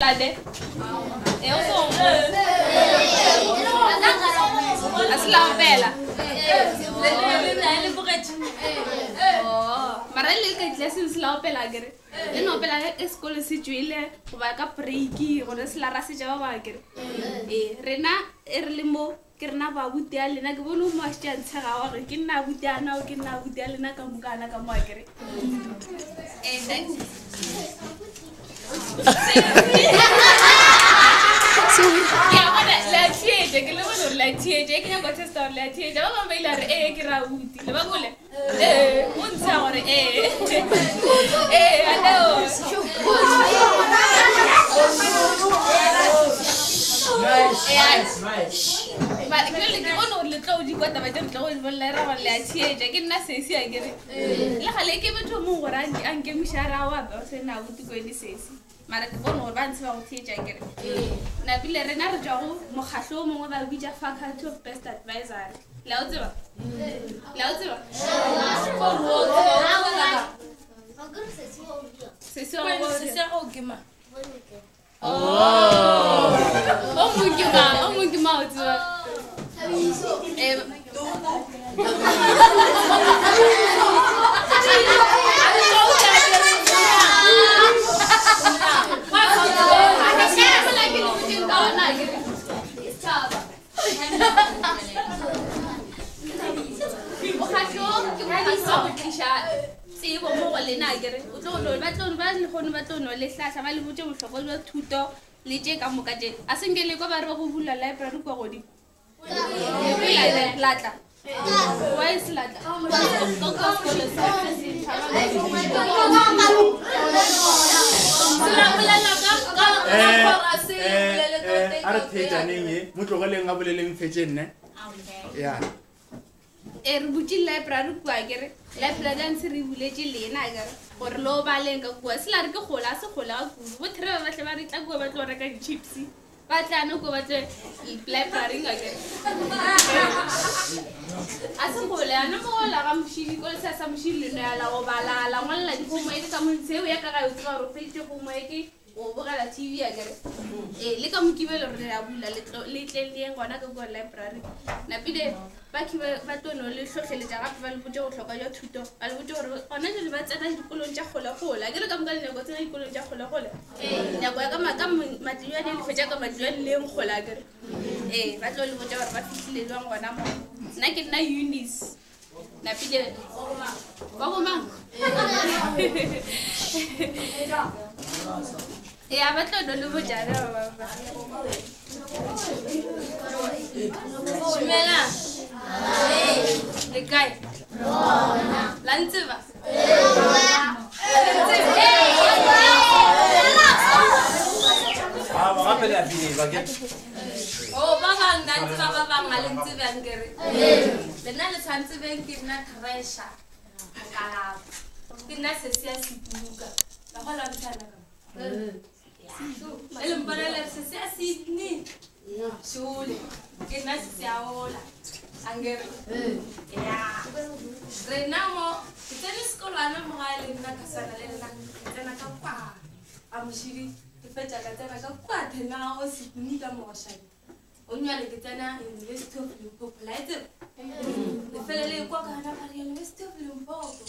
Lade. Eu sou Asla bela. Oh, mara le ka classe sla bela gere. Le no bela escola se juile, ba ka breaki gore sla ra se jaba ba gere. Rena le mo ke rena ba butia lena ke bolo mo a tshega wa re ke nna butia na o ke nna butia lena ka mokana ka mo gere. Thanks. Yeah, but let's see it. Ke le bona let's see it. Ke nyaka testa let's see it. Ba ba maila re ke ra uti. Le ba gole. O ntsa gore hello. Nice. Ba ke le ke bona le tlo di kwata ba tlo go bolla ra ba let's see it. Ke nna sesi a ke re. Le gale ke betho mo gore a nke mishara wa ba se na uti go ni sesi. Mara ke bona gore ba ntse ba go theetsa kere na bile rena re tswa go mokgatlo mongwe ba bitsa faculty of best advisor la o tseba sesi o ke ma o mo ke ma o tseba Sebo mo go lena kere o tlo lo ba tlo ba le gone ba tlo no le hlahla ba le botse bohloko jwa thuto le tše ka moka tše a sengele kwa ba re go bula library kwa godi latla why is latla are theetsa neng mo tlogeleng a boleleng fetse nne ya re butse library kwa kere library a ntse re buletse lena kere gore lo baleng ka kua se la re ke gola se gola ka kudu bo thera ba batle ba re tla kua ba tlo reka di-chips ba tlana ko ba tle library ka kere a se gole ana mo la ga moshini ko le sa moshini le ya la go balala ngwalla di homework ka montseo ya ka ga o tswa ro fetse homework o bogala TV ya kere le ka mokibelo re ya bula le tleng gona ka go library na pide ba kibe ba tono le hlohleletsa gape ba le botse go hloka ya thuto a le botse gore ona le ba tsena dikolong tša gola ke re ka moka le go tsena dikolong tša gola ya go ya ka matlwana le fetša ka matlwana le ngola kere ba tlo le botse gore ba fitlhile jwang gona mo nna ke nna Eunice na pide ba go mang ya ba tlo le bojana ba Shimela le kae la ntseba ba gape le a bile ba ke ba ba nna ntseba ba ba ngale ntsebang kere le nna le tshwantse beng ke nna treasure ka ke nna se se sipuka la go la ntsana ka ele mparela se se Sydney shule ke nna se ya hola angere ya rena mo tsene sekolwana mo ga le nna ka sana le nna tsena ka kwa a moshiri ke fetsa ka tsena ka kwa thena o Sydney ka mo shani o nya le ke tsena University of Limpopo le felele kwa ka na ka University of Limpopo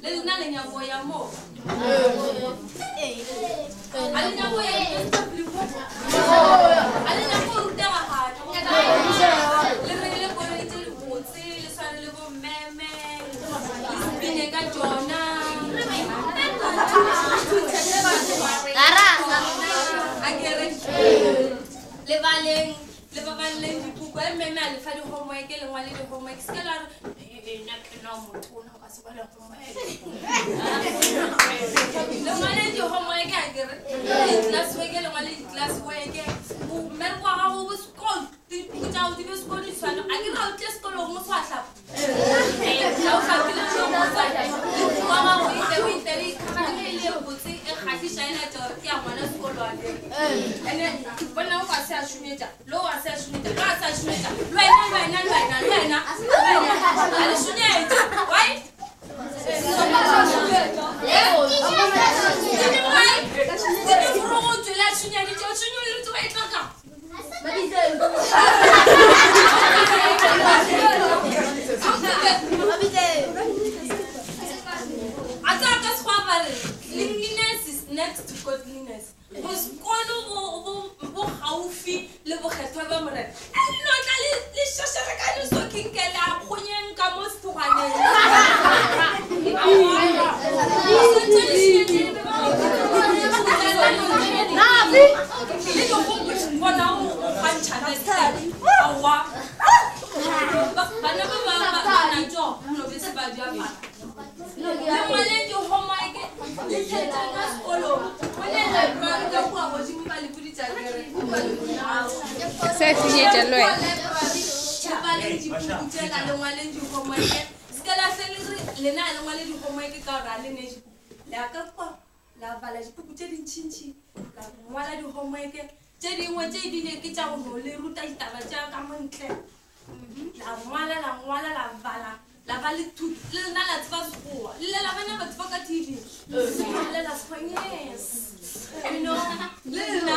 le nna le nya go ya mo ale nya go ya University of Limpopo ale nya go ruta ga ga le re le go le tse botse le swane le bo meme le bine ka jona akere le ba baleng dipuku a meme a le fa di homework le ngwale di homework se ka la nna ke no motho na ka se ba le homework le ngwale di homework akere class work le ngwale di class work o mer kwa ga go sekolo di putsa o di be sekolo di swana akere a o tle sekolo mo swahla la o fa ke le mo sa wa ga o ite ka le botse e khatisha ena tore ke ya ngwana sekolo akere ene bona o ka se a shumetsa lo wa se a shumetsa ka se a shumetsa lwena ale shumetsa why Cleanliness is next to godliness. Because la vale tout le na la tva school le la bana ba tva ka TV le la spagnes you know le na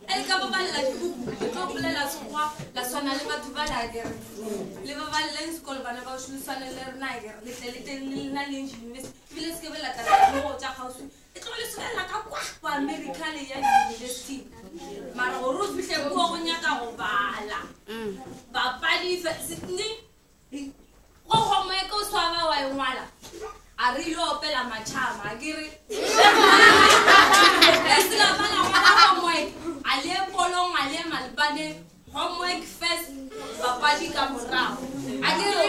el ka ba la dibuku ko le la school la sona le ba tva la gere le ba le school bana ba shulu sana le na gere le na le university bile se ke la ta mo tsa house e tlo le sona la ka kwa America le ya university mara go ru fihle go go nyaka go bala ba pali Sydney go mo e ko swaba wa ngwala a re lo opela machama akere esila bana ngwala homework ale polong ale malbane homework first papadi ka morao akere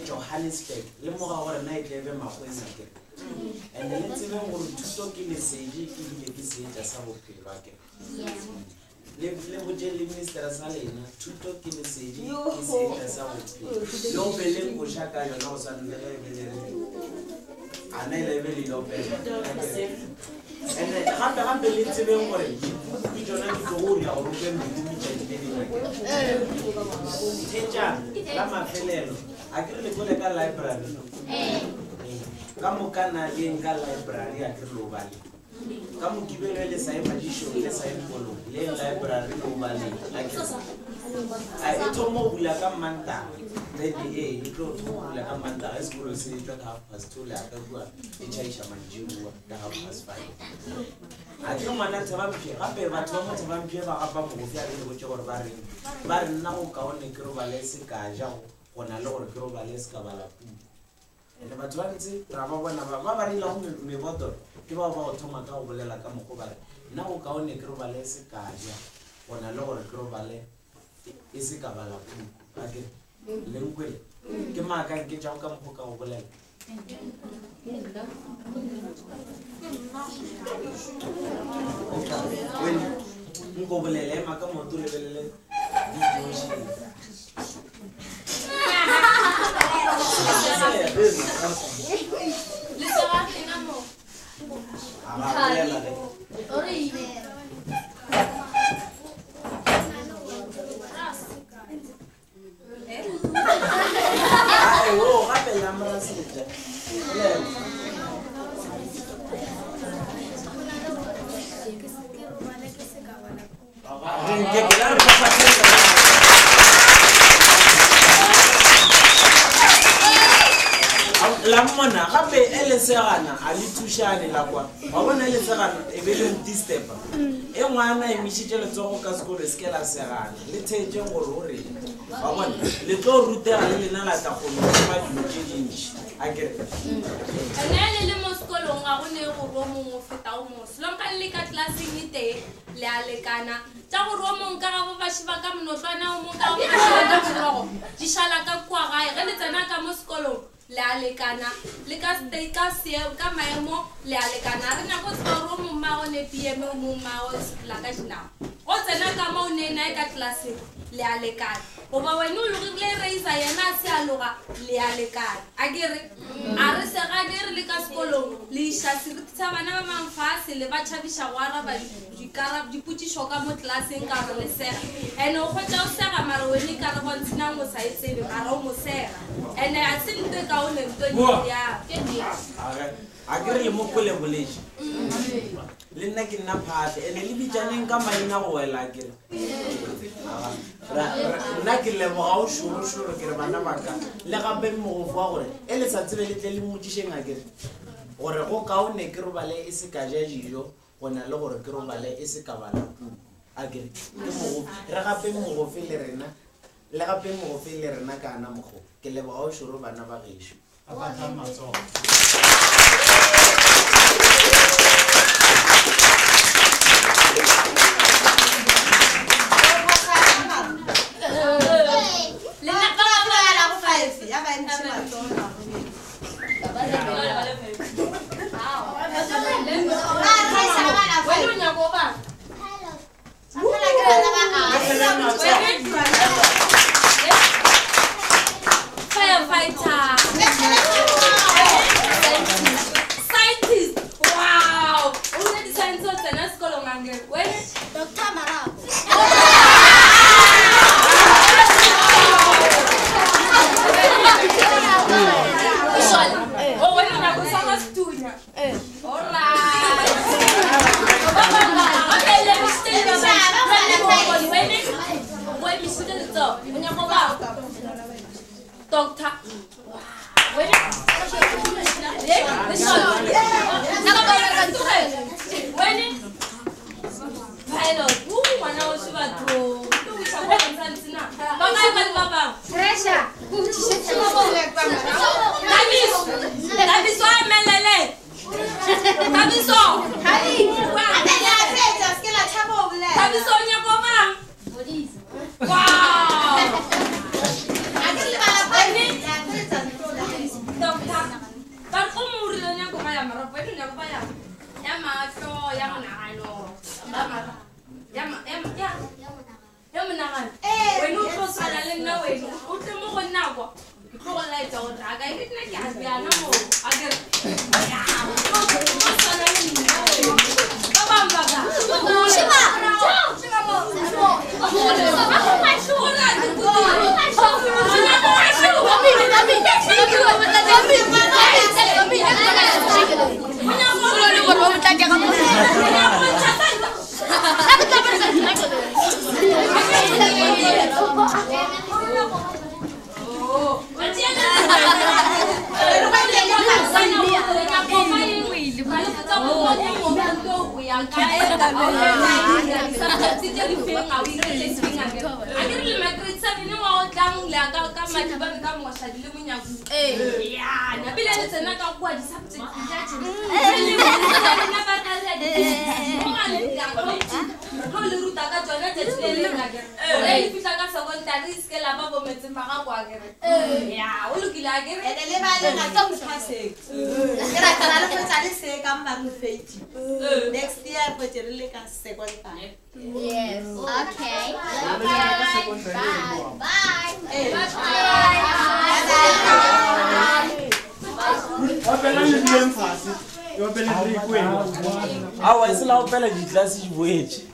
Johannesburg le moga gore na itlebe makwena ke and le tsebe gore thuto ke lesedi ke bile ke seetša sa bophelo ke le botse le minister sa lena thuto ke lesedi ke seetša sa bophelo lo bele go shaka yona go sanle bele ana ile bele lo bele and gape le tsebe gore ke jona ke go ya go ke teacher la mafelelo a ke le gole ka library ka mokana le nka library a ke lo bale ka mokibelo le sai madisho le sai polo le library lo bale a ke tomo bula ka manta le di tlo bula ka manta a sekolo se tla ka pastor la ka bua e chaisha manjiwa ka ha pastor a ke mana tsaba mphe gape batho ba motho ba mphe ba gapa mo go fya le go tshego ba re nna go kaone ke ro bale se ka ja gona le gore ke ro bale se ka bala pu ene batho ba ntse ra ba bona ba rile go me boto ke ba go thoma ka go bolela ka mogo ba re nna go kaone ke ro bale se ka ja gona le gore ke ro bale e se ka bala pu a ke le ngwele ke maka ke ja ka mogo ka go bolela nko bolele maka moto le belele la mona gape ele segana a le thushane la kwa wa bona ele segana e be le step e ngwana e mishitse le tsogo ka sekolo se ke la segana le theje gore hore wa bona le tlo rutega le lena la tla go ba dintse dintsi a ke ene le mo sekolong ga go ne go bo mongwe feta o mo selonka le ka classing ite le a lekana tsa go ro mong ka ga bo ba shiba ka mnotlwana o mong ka go ba go di shala ka kwa gae ge le tsena ka mo sekolong le a lekana le ka stay ka se ka maemo le a lekana re nya go tswa ro mo ma o ne PM mo ma o la ka dina o tsena ka mo ne na ka classing le a lekana o ba wena o le reisa yena se a loga le a lekana a kere a re se ga dire le ka sekolong le isha se tsa bana ba mangfase le ba tshabisha go araba dipotšišo ka mo tlelaseng ka re le sega and o kgwetsa o sega mare wene ka re bontshina mo sa e tsebe mare o mo sega and a se nto e ka o nento ya a ke re le mo kwele boletse le nna ke nna phatle ene le bitsaneng ka maina go wela kere nna ke leboga o šorošoro ke re bana baka le gape mogofo wa gore e le sa tsebe le tle le motišeng a kere gore go kaone ke robale e se ka ja dijo go na le gore ke robale e se ka bala puo a kere ke mogofe re gape mogofe le rena le gape mogofe le rena ka ana mogo ke leboga o šoro bana ba gešo Next year, put your lick and second time. Yes. Okay. Bye. Awa, ese la opela di classe di boetse.